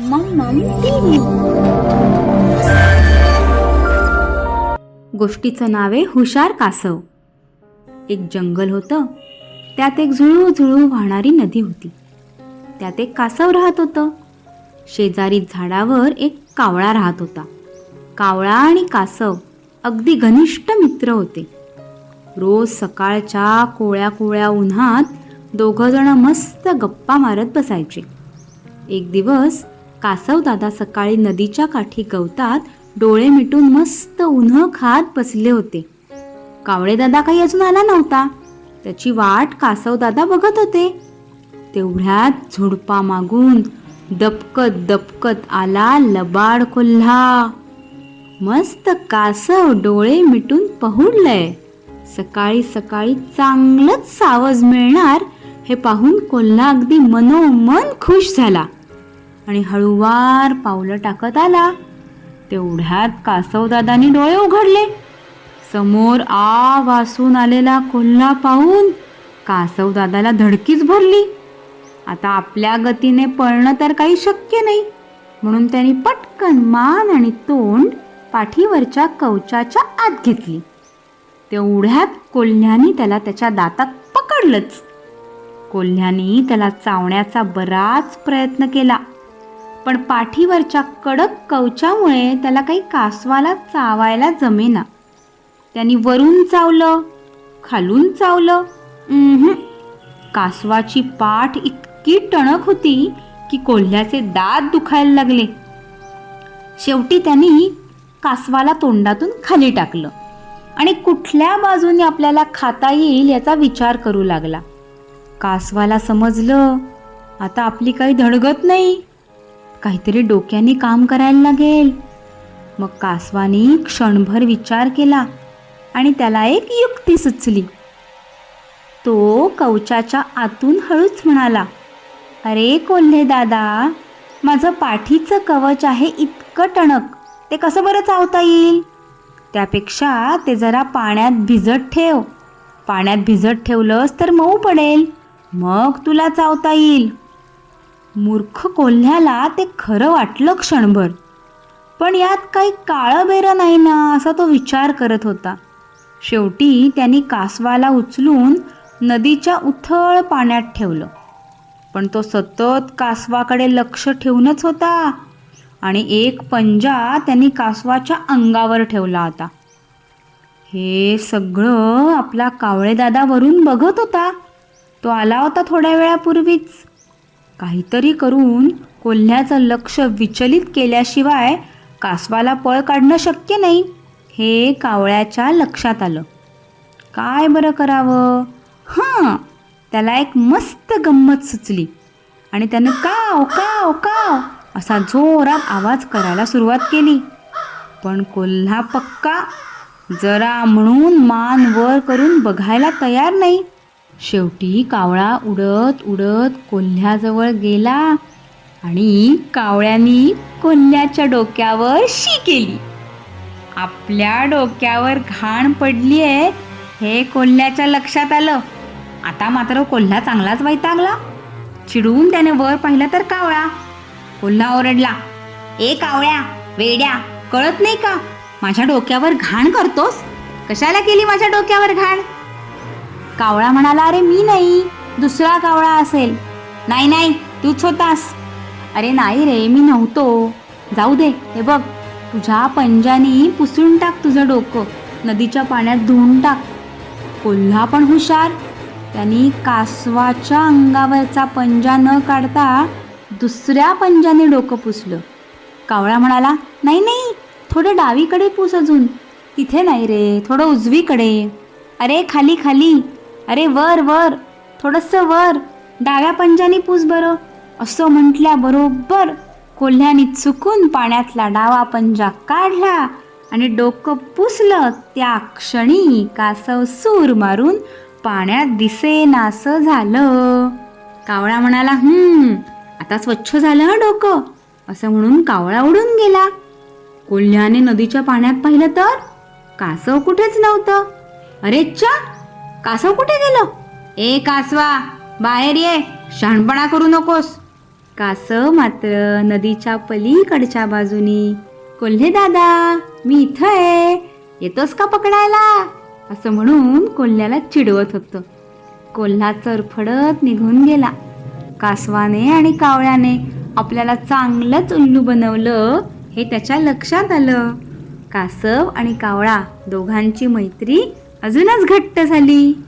मम्मम TV. गोष्टीचं नाव आहे हुशार कासव. एक जंगल होतं. त्यात एक झुळू वाहणारी नदी होती. त्यात एक कासव राहत होतं. शेजारी झाडावर एक कावळा राहत होता. कावळा आणि कासव अगदी घनिष्ठ मित्र होते. रोज सकाळच्या कोवळ्या कोवळ्या उन्हात दोघंजण मस्त गप्पा मारत बसायचे. एक दिवस कासव दादा सकाळी नदीच्या काठी गवतात डोळे मिटून मस्त उन्ह खात बसले होते. कावळे दादा काही अजून आला नव्हता. त्याची वाट कासव दादा बघत होते. तेवढ्यात झुडपा मागून दबकत दबकत आला लबाड कोल्हा. मस्त कासव डोळे मिटून पहुडलंय. सकाळी सकाळी चांगलंच सावज मिळणार हे पाहून कोल्हा अगदी मनोमन खुश झाला आणि हळूवार पावलं टाकत आला. तेवढ्यात कासवदादांनी डोळे उघडले. समोर आ वासून आलेला कोल्हा पाहून कासवदादाला धडकीच भरली. आता आपल्या गतीने पळणं तर काही शक्य नाही, म्हणून त्यांनी पटकन मान आणि तोंड पाठीवरच्या कवचाच्या आत घेतली. तेवढ्यात कोल्ह्यानी त्याला त्याच्या दातात पकडलंच. कोल्ह्यानी त्याला चावण्याचा बराच प्रयत्न केला, पण पाठीवरच्या कडक कवचामुळे त्याला काही कासवाला चावायला जमेना. त्यांनी वरून चावलं, खालून चावलं, कासवाची पाठ इतकी टणक होती की कोल्ह्याचे दात दुखायला लागले. शेवटी त्यांनी कासवाला तोंडातून खाली टाकलं आणि कुठल्या बाजूने आपल्याला खाता येईल याचा विचार करू लागला. कासवाला समजलं आता आपली काही धडगत नाही, काहीतरी डोक्याने काम करायला लागेल. मग कासवाने क्षणभर विचार केला आणि त्याला एक युक्ती सुचली. तो कवचाच्या आतून हळूच म्हणाला, अरे कोल्हे दादा, माझं पाठीचं कवच आहे इतकं टणक, ते कसं बरं चावता येईल? त्यापेक्षा ते जरा पाण्यात भिजत ठेव. पाण्यात भिजत ठेवलंस तर मऊ पडेल, मग तुला चावता येईल. मूर्ख कोल्ह्याला ते खरं वाटलं क्षणभर, पण यात काही काळं बेरं नाही ना असा तो विचार करत होता. शेवटी त्यांनी कासवाला उचलून नदीच्या उथळ पाण्यात ठेवलं. पण तो सतत कासवाकडे लक्ष ठेवूनच होता आणि एक पंजा त्यांनी कासवाच्या अंगावर ठेवला होता. हे सगळं आपला कावळेदादा वरून बघत होता. तो आला होता थोड्या वेळापूर्वीच. काहीतरी करून कोल्ह्याचं लक्ष विचलित केल्याशिवाय कासवाला पळ काढणं शक्य नाही हे कावळ्याच्या लक्षात आलं. काय बरं करावं? त्याला एक मस्त गंमत सुचली आणि त्यानं काव काव काव असा जोरात आवाज करायला सुरुवात केली. पण कोल्हा पक्का जरा म्हणून मान वर करून बघायला तयार नाही. शेवटी कावळा उडत उडत कोल्ह्याजवळ गेला आणि कावळ्यानी कोल्ह्याच्या डोक्यावर शी केली. आपल्या डोक्यावर घाण पडलीये हे कोल्ह्याच्या लक्षात आलं. आता मात्र कोल्हा चांगलाच वैतागला. चिडून त्याने वर पाहिलं तर कावळा. कोल्हा ओरडला, ए कावळ्या, वेड्या, कळत नाही का? माझ्या डोक्यावर घाण करतोस? कशाला केली माझ्या डोक्यावर घाण? कावळा म्हणाला, अरे मी नाही, दुसरा कावळा असेल. नाही नाही, तूच होतास. अरे नाही रे, मी नव्हतो. जाऊ दे, हे बघ, तुझ्या पंजानी पुसून टाक तुझं डोकं, नदीच्या पाण्यात धुवून टाक. कोल्हा पण हुशार. त्यांनी कासवाच्या अंगावरचा पंजा न काढता दुसऱ्या पंजाने डोकं पुसलं. कावळा म्हणाला, नाही नाही, थोडं डावीकडे पुस अजून. तिथे नाही रे, थोडं उजवीकडे. अरे खाली खाली, अरे वर वर, थोडंसं वर, डाव्या पंजाने पुस बरं. असं म्हटल्याबरोबर कोल्ह्याने चुकून पाण्यातला डावा पंजा काढला आणि डोकं पुसलं. त्या क्षणी कासव सूर मारून पाण्यात दिसेनासं झालं. कावळा म्हणाला, आता स्वच्छ झालं हं डोकं, असं म्हणून कावळा उडून गेला. कोल्ह्याने नदीच्या पाण्यात पाहिलं तर कासव कुठेच नव्हतं. अरे च्या, कासव कुठे गेलं? ए कासवा, बाहेर ये, शहाणपणा करू नकोस. कासव मात्र नदीच्या पलीकडच्या बाजूनी, कोल्हे दादा मी इथं आहे, येतोस का पकडायला, असं म्हणून कोल्ह्याला चिडवत होतं. कोल्हा चरफडत निघून गेला. कासवाने आणि कावळ्याने आपल्याला चांगलंच उल्लू बनवलं हे त्याच्या लक्षात आलं. कासव आणि कावळा दोघांची मैत्री अजूनच घट्ट झाली.